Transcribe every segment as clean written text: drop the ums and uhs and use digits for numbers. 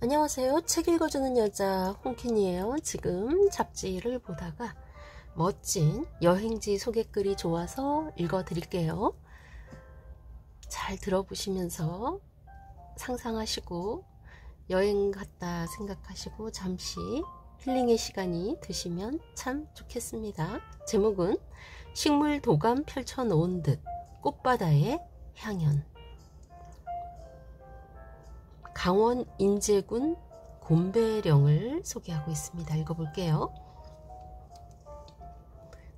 안녕하세요. 책 읽어주는 여자 홍킨이에요. 지금 잡지를 보다가 멋진 여행지 소개글이 좋아서 읽어드릴게요. 잘 들어보시면서 상상하시고 여행 갔다 생각하시고 잠시 힐링의 시간이 드시면 참 좋겠습니다. 제목은 식물 도감 펼쳐놓은 듯 꽃바다의 향연. 강원 인제군 곰배령을 소개하고 있습니다. 읽어볼게요.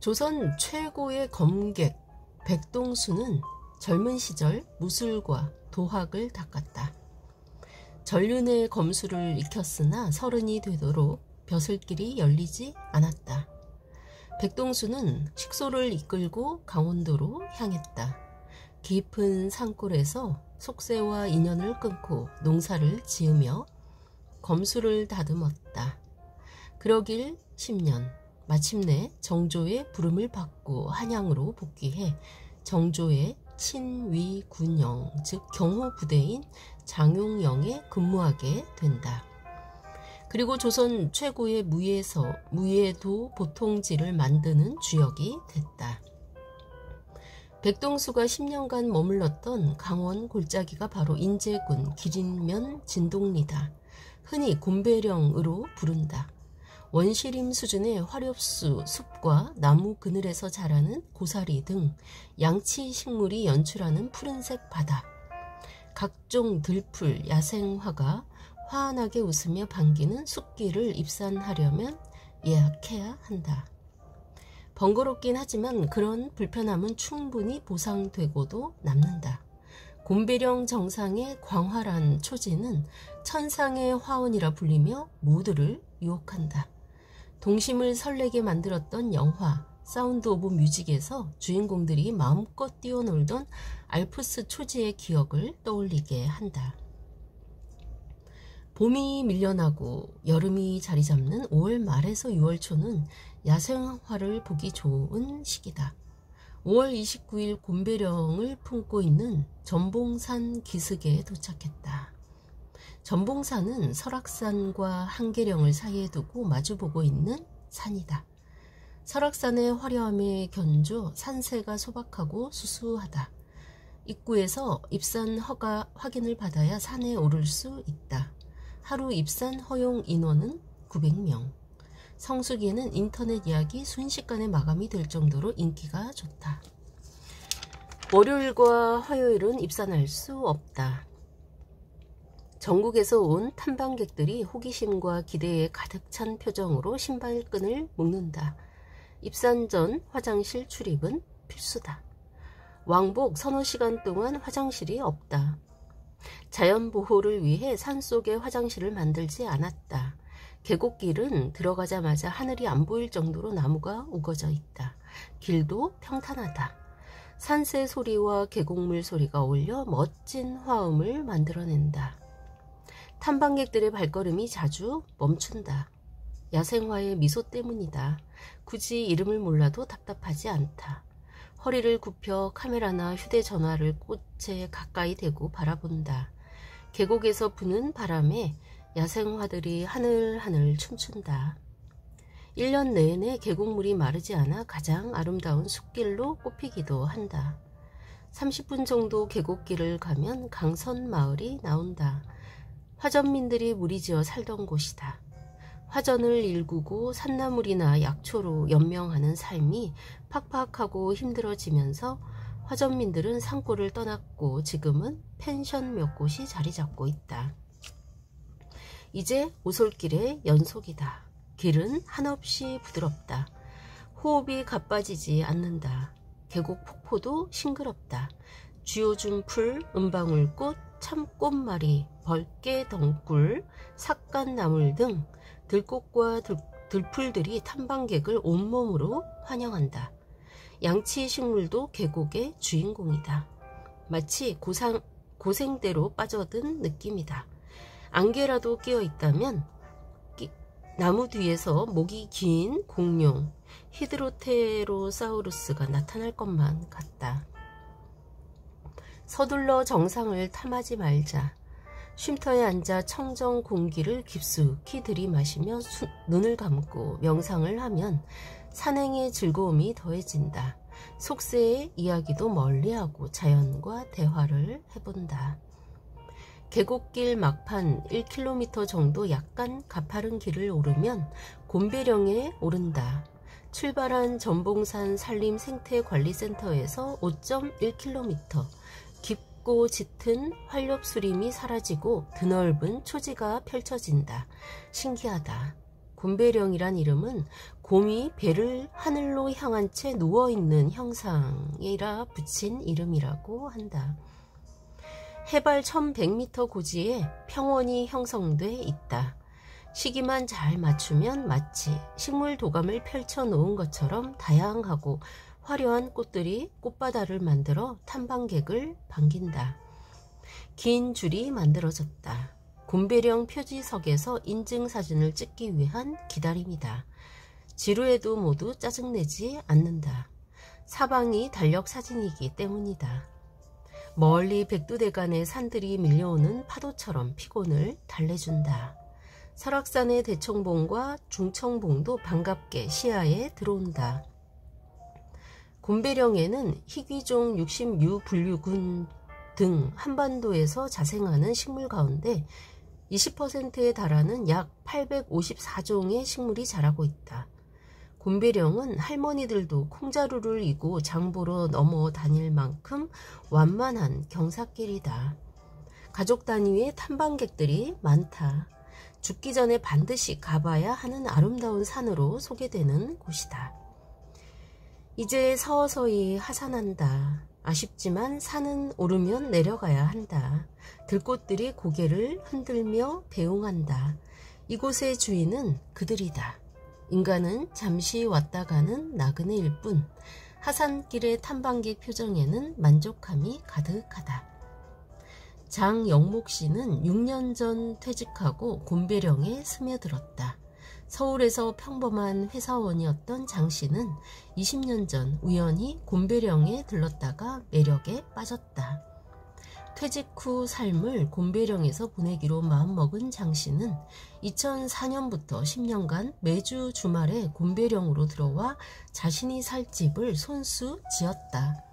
조선 최고의 검객 백동수는 젊은 시절 무술과 도학을 닦았다. 전륜의 검수를 익혔으나 서른이 되도록 벼슬길이 열리지 않았다. 백동수는 식소를 이끌고 강원도로 향했다. 깊은 산골에서 속세와 인연을 끊고 농사를 지으며 검수를 다듬었다. 그러길 10년, 마침내 정조의 부름을 받고 한양으로 복귀해 정조의 친위군영, 즉 경호부대인 장용영에 근무하게 된다. 그리고 조선 최고의 무예도 보통지를 만드는 주역이 됐다. 백동수가 10년간 머물렀던 강원 골짜기가 바로 인제군 기린면 진동리다. 흔히 곰배령으로 부른다. 원시림 수준의 화렵수 숲과 나무 그늘에서 자라는 고사리 등 양치 식물이 연출하는 푸른색 바다. 각종 들풀, 야생화가 환하게 웃으며 반기는 숲길을 입산하려면 예약해야 한다. 번거롭긴 하지만 그런 불편함은 충분히 보상되고도 남는다. 곰배령 정상의 광활한 초지는 천상의 화원이라 불리며 모두를 유혹한다. 동심을 설레게 만들었던 영화 사운드 오브 뮤직에서 주인공들이 마음껏 뛰어놀던 알프스 초지의 기억을 떠올리게 한다. 봄이 밀려나고 여름이 자리 잡는 5월 말에서 6월 초는 야생화를 보기 좋은 시기다. 5월 29일 곰배령을 품고 있는 전봉산 기슭에 도착했다. 전봉산은 설악산과 한계령을 사이에 두고 마주보고 있는 산이다. 설악산의 화려함에 견조 산세가 소박하고 수수하다. 입구에서 입산 허가 확인을 받아야 산에 오를 수 있다. 하루 입산 허용 인원은 900명. 성수기에는 인터넷 예약이 순식간에 마감이 될 정도로 인기가 좋다. 월요일과 화요일은 입산할 수 없다. 전국에서 온 탐방객들이 호기심과 기대에 가득 찬 표정으로 신발끈을 묶는다. 입산 전 화장실 출입은 필수다. 왕복 서너 시간 동안 화장실이 없다. 자연보호를 위해 산속에 화장실을 만들지 않았다. 계곡길은 들어가자마자 하늘이 안 보일 정도로 나무가 우거져 있다. 길도 평탄하다. 산새 소리와 계곡물 소리가 어울려 멋진 화음을 만들어낸다. 탐방객들의 발걸음이 자주 멈춘다. 야생화의 미소 때문이다. 굳이 이름을 몰라도 답답하지 않다. 허리를 굽혀 카메라나 휴대전화를 꽃에 가까이 대고 바라본다. 계곡에서 부는 바람에 야생화들이 하늘하늘 춤춘다. 1년 내내 계곡물이 마르지 않아 가장 아름다운 숲길로 꼽히기도 한다. 30분 정도 계곡길을 가면 강선마을이 나온다. 화전민들이 무리지어 살던 곳이다. 화전을 일구고 산나물이나 약초로 연명하는 삶이 팍팍하고 힘들어지면서 화전민들은 산골을 떠났고 지금은 펜션 몇 곳이 자리 잡고 있다. 이제 오솔길의 연속이다. 길은 한없이 부드럽다. 호흡이 가빠지지 않는다. 계곡 폭포도 싱그럽다. 쥐오줌 풀, 은방울꽃, 참꽃말이, 벌개 덩굴, 삭간나물 등 들꽃과 들풀들이 탐방객을 온몸으로 환영한다. 양치 식물도 계곡의 주인공이다. 마치 고생대로 빠져든 느낌이다. 안개라도 끼어 있다면 나무 뒤에서 목이 긴 공룡 히드로테로사우루스가 나타날 것만 같다. 서둘러 정상을 탐하지 말자. 쉼터에 앉아 청정 공기를 깊숙이 들이마시며 눈을 감고 명상을 하면 산행의 즐거움이 더해진다. 속세의 이야기도 멀리하고 자연과 대화를 해본다. 계곡길 막판 1km 정도 약간 가파른 길을 오르면 곰배령에 오른다. 출발한 전봉산 산림생태관리센터에서 5.1km, 깊고 짙은 활렵수림이 사라지고 드넓은 초지가 펼쳐진다. 신기하다. 곰배령이란 이름은 곰이 배를 하늘로 향한 채 누워있는 형상이라 붙인 이름이라고 한다. 해발 1100m 고지에 평원이 형성돼 있다. 시기만 잘 맞추면 마치 식물 도감을 펼쳐 놓은 것처럼 다양하고 화려한 꽃들이 꽃바다를 만들어 탐방객을 반긴다. 긴 줄이 만들어졌다. 곰배령 표지석에서 인증사진을 찍기 위한 기다림이다. 지루해도 모두 짜증내지 않는다. 사방이 달력사진이기 때문이다. 멀리 백두대간의 산들이 밀려오는 파도처럼 피곤을 달래준다. 설악산의 대청봉과 중청봉도 반갑게 시야에 들어온다. 곰배령에는 희귀종 66분류군 등 한반도에서 자생하는 식물 가운데 20%에 달하는 약 854종의 식물이 자라고 있다. 곰배령은 할머니들도 콩자루를 이고 장보러 넘어 다닐 만큼 완만한 경사길이다. 가족 단위의 탐방객들이 많다. 죽기 전에 반드시 가봐야 하는 아름다운 산으로 소개되는 곳이다. 이제 서서히 하산한다. 아쉽지만 산은 오르면 내려가야 한다. 들꽃들이 고개를 흔들며 배웅한다. 이곳의 주인은 그들이다. 인간은 잠시 왔다 가는 나그네일 뿐 하산길의 탐방객 표정에는 만족함이 가득하다. 장영목 씨는 6년 전 퇴직하고 곰배령에 스며들었다. 서울에서 평범한 회사원이었던 장 씨는 20년 전 우연히 곰배령에 들렀다가 매력에 빠졌다. 퇴직 후 삶을 곰배령에서 보내기로 마음먹은 장 씨는 2004년부터 10년간 매주 주말에 곰배령으로 들어와 자신이 살 집을 손수 지었다.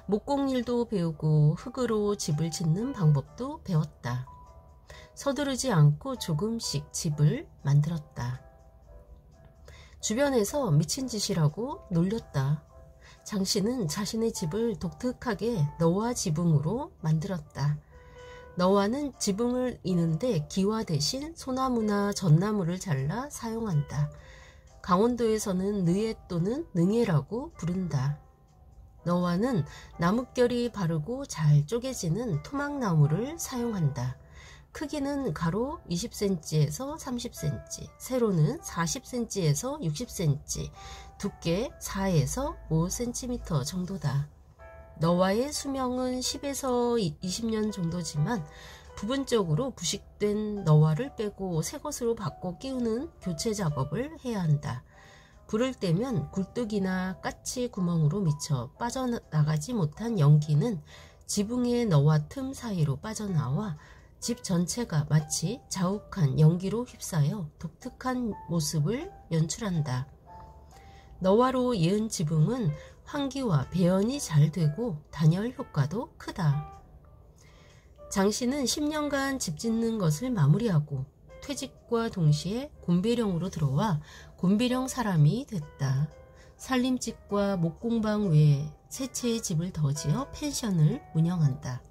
목공일도 배우고 흙으로 집을 짓는 방법도 배웠다. 서두르지 않고 조금씩 집을 만들었다. 주변에서 미친 짓이라고 놀렸다. 장 씨는 자신의 집을 독특하게 너와 지붕으로 만들었다. 너와는 지붕을 이는데 기와 대신 소나무나 전나무를 잘라 사용한다. 강원도에서는 느에 또는 능해라고 부른다. 너와는 나뭇결이 바르고 잘 쪼개지는 토막나무를 사용한다. 크기는 가로 20cm에서 30cm, 세로는 40cm에서 60cm, 두께 4에서 5cm 정도다. 너와의 수명은 10에서 20년 정도지만 부분적으로 부식된 너와를 빼고 새 것으로 바꿔 끼우는 교체 작업을 해야 한다. 불을 떼면 굴뚝이나 까치 구멍으로 미쳐 빠져나가지 못한 연기는 지붕의 너와 틈 사이로 빠져나와 집 전체가 마치 자욱한 연기로 휩싸여 독특한 모습을 연출한다. 너와로 이은 지붕은 환기와 배연이 잘 되고 단열 효과도 크다. 장 씨는 10년간 집 짓는 것을 마무리하고 퇴직과 동시에 곰배령으로 들어와 곰배령 사람이 됐다. 살림집과 목공방 외에 세 채의 집을 더 지어 펜션을 운영한다.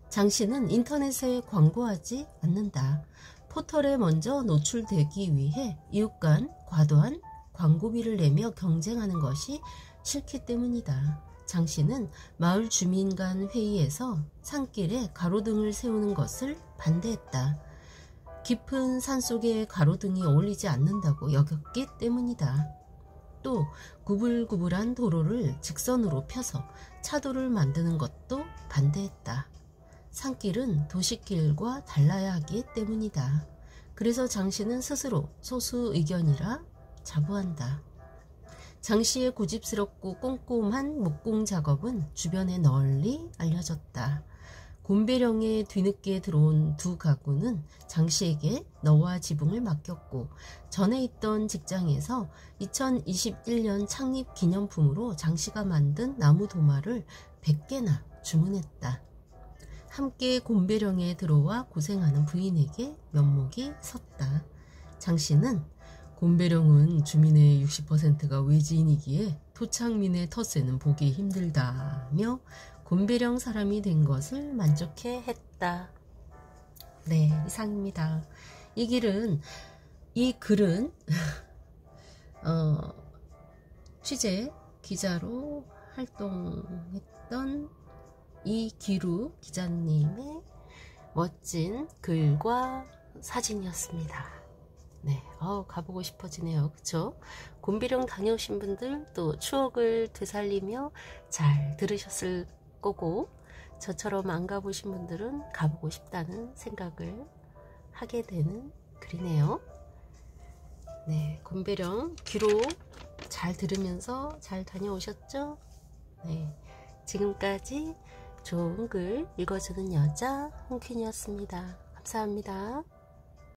장 씨는 인터넷에 광고하지 않는다. 포털에 먼저 노출되기 위해 이웃 간 과도한 광고비를 내며 경쟁하는 것이 싫기 때문이다. 장 씨는 마을 주민 간 회의에서 산길에 가로등을 세우는 것을 반대했다. 깊은 산속에 가로등이 어울리지 않는다고 여겼기 때문이다. 또 구불구불한 도로를 직선으로 펴서 차도를 만드는 것도 반대했다. 산길은 도시길과 달라야 하기 때문이다. 그래서 장 씨는 스스로 소수 의견이라 자부한다. 장 씨의 고집스럽고 꼼꼼한 목공 작업은 주변에 널리 알려졌다. 곰배령에 뒤늦게 들어온 두 가구는 장씨에게 너와 지붕을 맡겼고 전에 있던 직장에서 2021년 창립 기념품으로 장씨가 만든 나무 도마를 100개나 주문했다. 함께 곰배령에 들어와 고생하는 부인에게 면목이 섰다. 장씨는 곰배령은 주민의 60%가 외지인이기에 토착민의 텃세는 보기 힘들다며 곰배령 사람이 된 것을 만족해 했다. 네, 이상입니다. 이 글은 취재 기자로 활동했던 이기루 기자님의 멋진 글과 사진이었습니다. 네, 가보고 싶어지네요. 그쵸? 곰배령 다녀오신 분들 또 추억을 되살리며 잘 들으셨을 거고, 저처럼 안 가보신 분들은 가보고 싶다는 생각을 하게 되는 글이네요. 네, 곰배령 귀로 잘 들으면서 잘 다녀오셨죠? 네, 지금까지 좋은 글 읽어주는 여자 홍퀸이었습니다. 감사합니다.